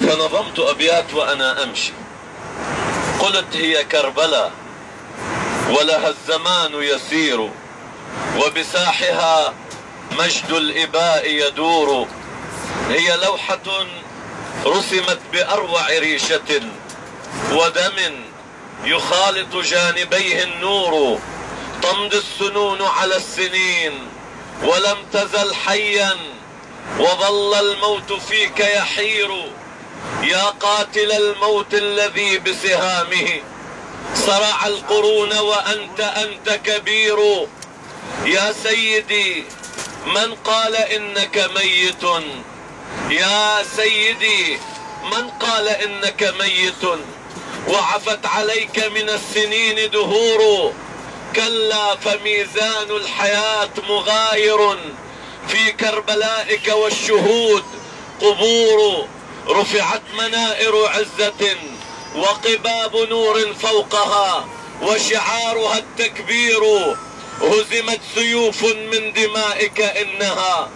فنظمت أبيات وأنا أمشي، قلت هي كربلاء ولها الزمان يسير، وبساحها مجد الإباء يدور. هي لوحة رسمت بأروع ريشة ودم يخالط جانبيه النور، تمضي السنون على السنين ولم تزل حيا، وظل الموت فيك يحير. يا قاتل الموت الذي بسهامه صرع القرون وأنت كبير. يا سيدي من قال إنك ميت، يا سيدي من قال إنك ميت، وعفت عليك من السنين دهور. كلا فميزان الحياة مغاير، في كربلائك والشهود قبور. رفعت منائر عزة وقباب نور فوقها، وشعارها التكبير. هزمت سيوف من دمائك إنها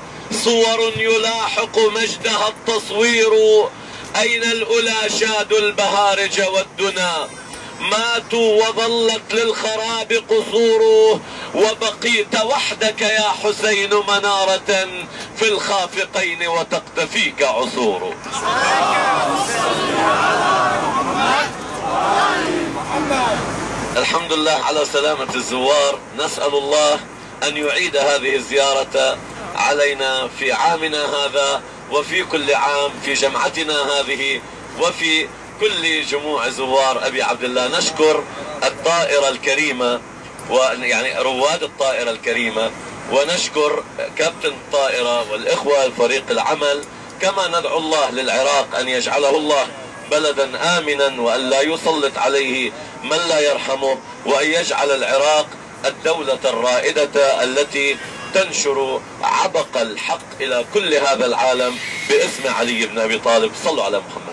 صور يلاحق مجدها التصوير. أين الأولى شادوا البهارج والدنا، ماتوا وظلت للخراب قصور. وبقيت وحدك يا حسين منارة في الخافقين وتقتفيك عصور. الحمد لله على سلامة الزوار. نسأل الله أن يعيد هذه الزيارة علينا في عامنا هذا، وفي كل عام في جمعتنا هذه، وفي كل جموع زوار أبي عبد الله. نشكر الطائرة الكريمة ويعني رواد الطائرة الكريمة، ونشكر كابتن الطائرة والإخوة الفريق العمل. كما ندعو الله للعراق أن يجعله الله بلدا آمنا، وأن لا يسلط عليه من لا يرحمه، وأن يجعل العراق الدولة الرائدة التي تنشر عبق الحق إلى كل هذا العالم باسم علي بن أبي طالب. صلوا على محمد.